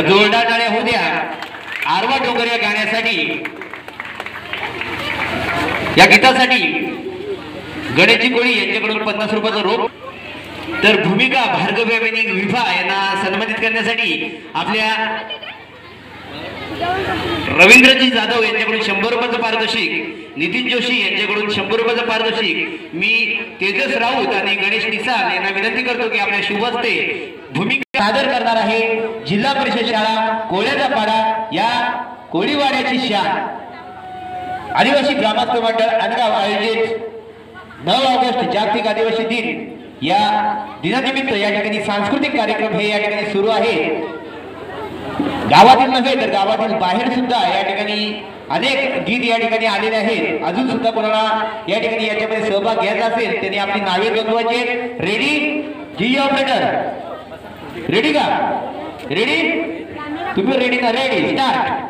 जोरदार टाळ्या होऊ द्या आरवा डोंगर या गाण्यासाठी, या गीतासाठी गणेशजी कोळी यांच्याकडून 50 रुपयाचा रोख, तर भूमिका भार्गव विभा यांना सन्मानित करण्यासाठी आपल्या रवींद्रजी जाधव यांच्याकडून 100 रुपयाचं पारितोषिक, नितीन जोशी यांच्याकडून 100 रुपयाचं पारितोषिक, मी तेजस राऊत आणि गणेश निसाल यांना विनंती करतो की आपल्या शुभ हस्ते भूमिका सादर करणार आहे जिल्हा परिषद शाळा कोळ्याचा पाडा या कोळीवाड्याची शान आदिवासी ग्रामस्थ मंडळ अनगाव आयोजित 9 ऑगस्ट जागतिक आदिवासी दिन या दिनानिमित्त या ठिकाणी सांस्कृतिक कार्यक्रम हे या ठिकाणी सुरू आहे। गावातील नव्हे तर गावातील बाहेर सुद्धा या ठिकाणी अनेक गीत या ठिकाणी आलेले आहेत। अजून सुद्धा कोणाला या ठिकाणी याच्यामध्ये सहभाग घ्यायचा असेल त्यांनी आपली नावे नोंदवायची। रेडी जी ऑपरेटर रेडी का? रेडी तुम्ही रेडी का? Ready start.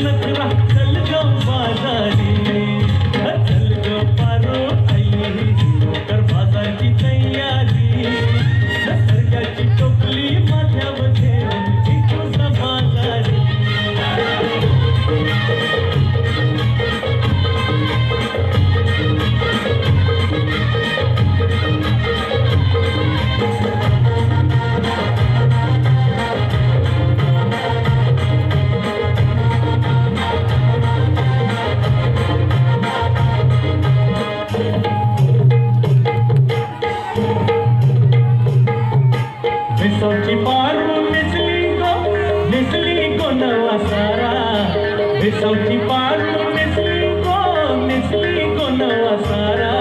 नखरा चल गो बाजारी चल गो पारो आई कर बाजारची तयारी सरकारची टोपली माथ्यावर घेऊन तुझा बाजारी मिसळची पारू मिसली गो नवा सारा मिसळची पारू मिसली गो नवा सारा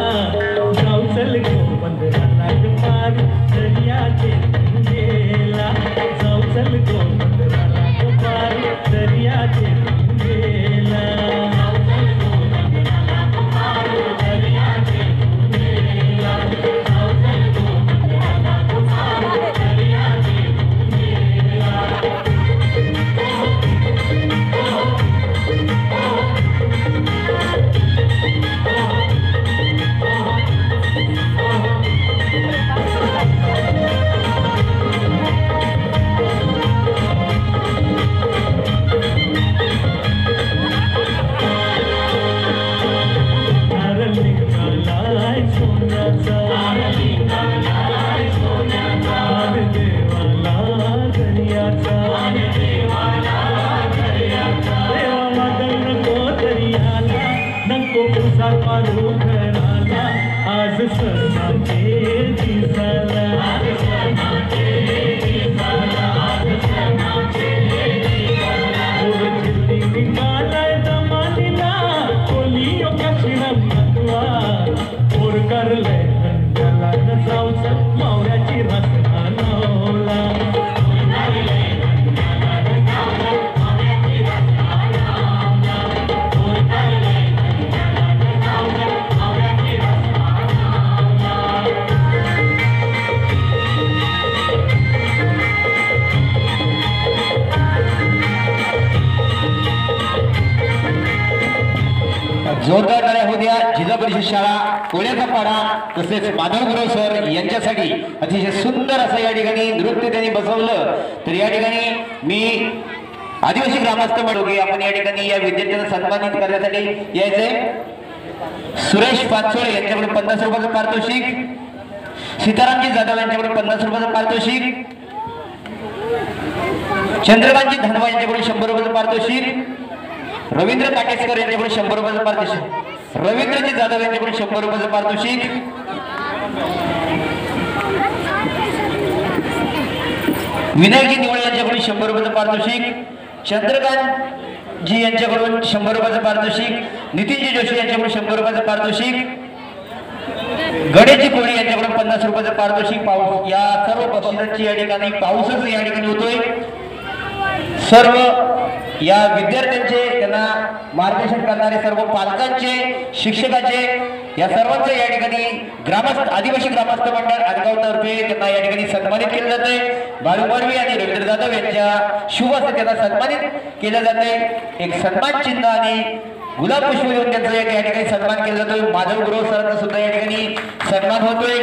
जाऊ चल गो बंदराला पार दर्याचे गेला जाऊ चल गो बंदराला पार दर्याचे गेला आज सणाचे दिसाला निघालाय जमानीला कोलियो कशिरम नकवा पोर करलंय त्याला जाऊच मावळ्याची रसना नवला जोरदार टाळ्या होऊ द्या जिल्हा परिषद शाळा कोळ्याचा पाडा तसेच माधव गुरव सर यांच्यासाठी अतिशय सुंदर असं या ठिकाणी नृत्य त्यांनी बसवलं। तर या ठिकाणी मी आदिवासी ग्रामस्थ म्हणून आपण या ठिकाणी या विद्यार्थ्यांना सन्मानित करण्यासाठी यायचे। सुरेश पाचोळे यांच्याकडून 50 रुपयाचं पारितोषिक, सीतारामजी जाधव यांच्याकडून 50 रुपयाचं पारितोषिक, चंद्रकांतजी धनवा यांच्याकडून 100 रुपयाचं पारितोषिक, रवींद्र काटेसकर यांच्याकडून 100 रुपयाचं पारितोषिक, रवींद्रजी जाधव यांच्याकडून 100 रुपयाचं पारितोषिक, विनायकजी निवळे यांच्याकडून 100 रुपयाचं पारितोषिक, चंद्रकांतजी यांच्याकडून 100 रुपयाचं पारितोषिक, नितीनजी जोशी यांच्याकडून 100 रुपयाचं पारितोषिक, गणेशजी कोळी यांच्याकडून 50 रुपयाचं पारितोषिक। पाऊस या सर्व बक्षिसांची या ठिकाणी पाऊसच या ठिकाणी होतोय। सर्व या विद्यार्थ्यांचे त्यांना मार्गदर्शन करणारे सर्व पालकांचे शिक्षकांचे या सर्वांचे या ठिकाणी ग्रामस्थ आदिवासी ग्रामस्थ मंडळ आदगावतर्फे त्यांना या ठिकाणी सन्मानित केले जाते। बाळू मारवी आणि रवींद्र जाधव यांच्या शुभ हस्ते त्यांना सन्मानित केले जाते। एक सन्मान चिन्ह आणि गुलाब पुष्प देऊन त्यांचा या ठिकाणी सन्मान केला जातोय। माधव गुरव सरांचा सुद्धा या ठिकाणी सन्मान होतोय।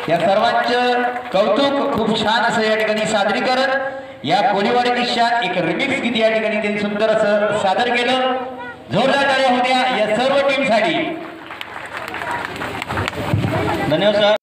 या सर्वांचं कौतुक, खूप छान असं या ठिकाणी सादरीकरण या कोळीवाडी निशान एक रिमिक्स गीत या ठिकाणी त्यांनी सुंदर असं सादर केलं। जोरदार टाळ्या होत्या या सर्व टीमसाठी। धन्यवाद सर।